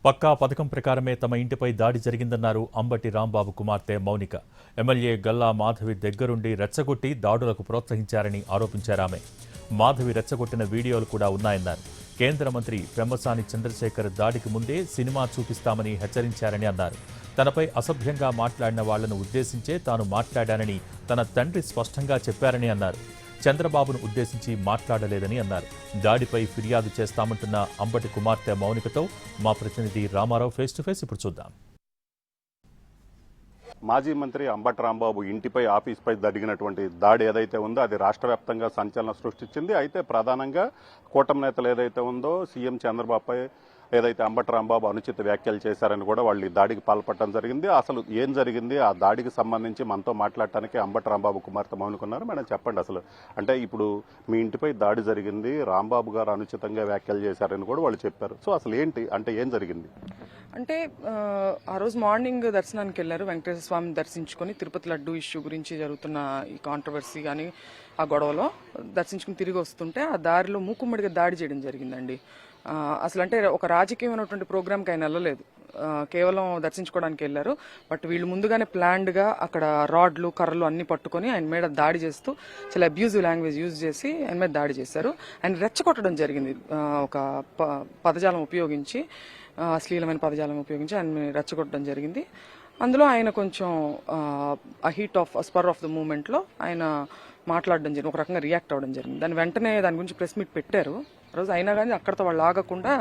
పక్కా పథకం ప్రకారమే తమ ఇంటిపై దాడి జరిగిందన్నారు అంబటి రాంబాబు కుమార్తె మౌనిక. ఎమ్మెల్యే గల్లా మాధవి దగ్గరుండి రెచ్చగొట్టి దాడులకు ప్రోత్సహించారని ఆరోపించారామె. మాధవి రెచ్చగొట్టిన వీడియోలు కూడా ఉన్నాయన్నారు. కేంద్ర మంత్రి పెమ్మసాని చంద్రశేఖర్ దాడికి ముందే సినిమా చూపిస్తామని హెచ్చరించారని అన్నారు. తనపై అసభ్యంగా మాట్లాడిన వాళ్లను ఉద్దేశించే తాను మాట్లాడానని తన తండ్రి స్పష్టంగా చెప్పారని అన్నారు. చంద్రబాబును ఉద్దేశించి మాట్లాడలేదని అన్నారు. దాడిపై ఫిర్యాదు చేస్తామంటున్న అంబటి కుమార్తె మౌనికతో మా ప్రతినిధి రామారావు ఫేస్ టు ఫేస్ ఇప్పుడు చూద్దాం. మాజీ మంత్రి అంబటి రాంబాబు ఇంటిపై ఆఫీస్పై జరిగినటువంటి దాడి ఏదైతే ఉందో అది రాష్ట్ర వ్యాప్తంగా సంచలనం సృష్టించింది. అయితే ప్రధానంగా కూటమి నేతలు ఏదైతే ఉందో సీఎం చంద్రబాబుపై ఏదైతే అంబటి రాంబాబు అనుచిత వ్యాఖ్యలు చేశారని కూడా వాళ్ళు ఈ దాడికి పాల్పడటం జరిగింది. అసలు ఏం జరిగింది, ఆ దాడికి సంబంధించి మనతో మాట్లాడటానికి అంబటి రాంబాబు కుమార్తె మౌనికున్నారు. మేడం చెప్పండి, అసలు అంటే ఇప్పుడు మీ ఇంటిపై దాడి జరిగింది, రాంబాబు గారు అనుచితంగా వ్యాఖ్యలు చేశారని కూడా వాళ్ళు చెప్పారు. సో అసలు ఏంటి, అంటే ఏం జరిగింది? అంటే ఆ రోజు మార్నింగ్ దర్శనానికి వెళ్ళారు. వెంకటేశ్వర స్వామిని దర్శించుకొని తిరుపతి లడ్డు ఇష్యూ గురించి జరుగుతున్న ఈ కాంట్రవర్సీ కానీ ఆ గొడవలో దర్శించుకుని తిరిగి వస్తుంటే ఆ దారిలో మూకుమ్మడిగా దాడి చేయడం జరిగిందండి. అసలు అంటే ఒక రాజకీయమైనటువంటి ప్రోగ్రామ్కి ఆయన వెళ్ళలేదు, కేవలం దర్శించుకోవడానికి వెళ్ళారు. బట్ వీళ్ళు ముందుగానే ప్లాన్డ్గా అక్కడ రాడ్లు కర్రలు అన్ని పట్టుకొని ఆయన మీద దాడి చేస్తూ చాలా అబ్యూజివ్ లాంగ్వేజ్ యూజ్ చేసి ఆయన మీద దాడి చేశారు. ఆయన రెచ్చగొట్టడం జరిగింది, ఒక పదజాలం ఉపయోగించి, అశ్లీలమైన పదజాలం ఉపయోగించి ఆయన రెచ్చగొట్టడం జరిగింది. అందులో ఆయన కొంచెం ఆ heat of spur of the మూమెంట్లో ఆయన మాట్లాడడం జరిగింది, ఒక రకంగా రియాక్ట్ అవ్వడం జరిగింది. వెంటనే దాని గురించి ప్రెస్ మీట్ పెట్టారు రోజు. అయినా కానీ అక్కడితో వాళ్ళు ఆగకుండా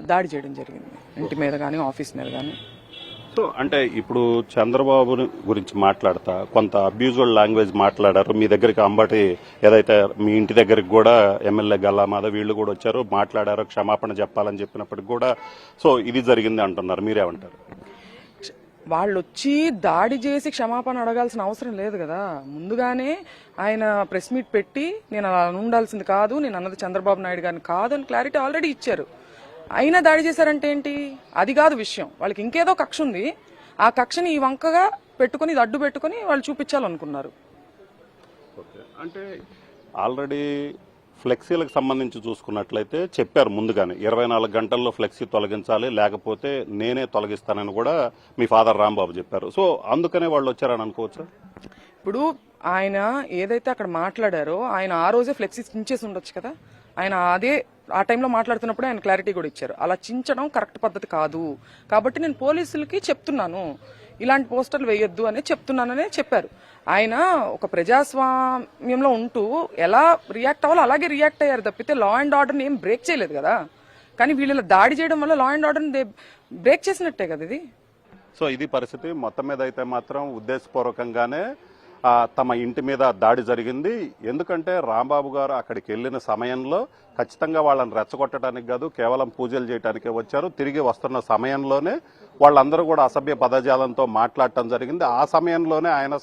దాడి చేయడం జరిగింది, ఇంటి మీద కానీ ఆఫీస్ మీద కానీ. సో అంటే ఇప్పుడు చంద్రబాబు గురించి మాట్లాడతా కొంత అబ్యూజువల్ లాంగ్వేజ్ మాట్లాడారు. మీ దగ్గరికి అంబటి ఏదైతే మీ ఇంటి దగ్గరికి కూడా ఎమ్మెల్యే గల్లా మాధవ్ వీళ్ళు కూడా వచ్చారు, మాట్లాడారు, క్షమాపణ చెప్పాలని చెప్పినప్పటికి కూడా సో ఇది జరిగింది అంటున్నారు. మీరేమంటారు? వాళ్ళు వచ్చి దాడి చేసి క్షమాపణ అడగాల్సిన అవసరం లేదు కదా. ముందుగానే ఆయన ప్రెస్ మీట్ పెట్టి నేను అలా ఉండాల్సింది కాదు, నేను అన్నది చంద్రబాబు నాయుడు గారిని కాదు అని క్లారిటీ ఆల్రెడీ ఇచ్చారు. అయినా దాడి చేశారంటే ఏంటి? అది కాదు విషయం. వాళ్ళకి ఇంకేదో కక్ష ఉంది, ఆ కక్షని ఈ వంకగా పెట్టుకుని ఇది అడ్డు పెట్టుకుని వాళ్ళు చూపించాలనుకున్నారు. అంటే ఆల్రెడీ ఫ్లెక్సీలకు సంబంధించి చూసుకున్నట్లయితే చెప్పారు ముందుగానే 24 గంటల్లో ఫ్లెక్సీ తొలగించాలి, లేకపోతే నేనే తొలగిస్తానని కూడా మీ ఫాదర్ రాంబాబు చెప్పారు. సో అందుకనే వాళ్ళు వచ్చారని అనుకోవచ్చు. ఇప్పుడు ఆయన ఏదైతే అక్కడ మాట్లాడారో ఆయన ఆ రోజే ఫ్లెక్సీ చించేసి ఉండొచ్చు కదా. ఆయన అదే ఆ టైంలో మాట్లాడుతున్నప్పుడు ఆయన క్లారిటీ కూడా ఇచ్చారు, అలా చించడం కరెక్ట్ పద్ధతి కాదు, కాబట్టి నేను పోలీసులకి చెప్తున్నాను ఇలాంటి పోస్టర్లు వేయొద్దు అని చెప్తున్నాననే చెప్పారు. ఆయన ఒక ప్రజాస్వామ్యంలో ఉంటూ ఎలా రియాక్ట్ అవ్వాలో అలాగే రియాక్ట్ అయ్యారు తప్పితే లా అండ్ ఆర్డర్ని ఏం బ్రేక్ చేయలేదు కదా. కానీ వీళ్ళ దాడి చేయడం వల్ల లా అండ్ ఆర్డర్ని బ్రేక్ చేసినట్టే కదా ఇది. సో ఇది పరిస్థితి. మొత్తం మీద అయితే మాత్రం ఉద్దేశపూర్వకంగానే తమ ఇంటి మీద దాడి జరిగింది. ఎందుకంటే రాంబాబు గారు అక్కడికి వెళ్లిన సమయంలో ఖచ్చితంగా వాళ్ళని రెచ్చగొట్టడానికి కాదు, కేవలం పూజలు చేయడానికే వచ్చారు. తిరిగి వస్తున్న సమయంలోనే వాళ్ళందరూ కూడా అసభ్య పదజాలంతో మాట్లాడటం జరిగింది. ఆ సమయంలోనే ఆయన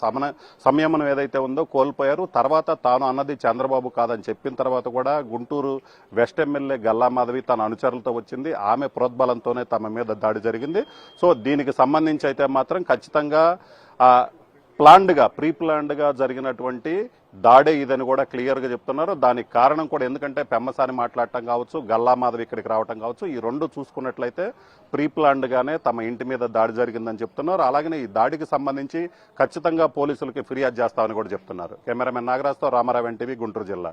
సంయమనం ఏదైతే ఉందో కోల్పోయారు. తర్వాత తాను అన్నది చంద్రబాబు కాదని చెప్పిన తర్వాత కూడా గుంటూరు వెస్ట్ ఎమ్మెల్యే గల్లా మాధవి తన అనుచరులతో వచ్చింది, ఆమె ప్రోద్బలంతోనే తమ మీద దాడి జరిగింది. సో దీనికి సంబంధించి అయితే మాత్రం ఖచ్చితంగా ప్రీ ప్లాన్డ్గా జరిగినటువంటి దాడే ఇదని కూడా క్లియర్ గా చెప్తున్నారు. దానికి కారణం కూడా ఎందుకంటే పెమ్మసాని మాట్లాడటం కావచ్చు, గల్లా మాధవి ఇక్కడికి రావటం కావచ్చు, ఈ రెండు చూసుకున్నట్లయితే ప్రీ ప్లాన్డ్ గానే తమ ఇంటి మీద దాడి జరిగిందని చెప్తున్నారు. అలాగనే ఈ దాడికి సంబంధించి ఖచ్చితంగా పోలీసులకి ఫిర్యాదు చేస్తామని కూడా చెప్తున్నారు. కెమెరామెన్ నాగరాజ్తో రామారావు, ఎన్టీవీ, గుంటూరు జిల్లా.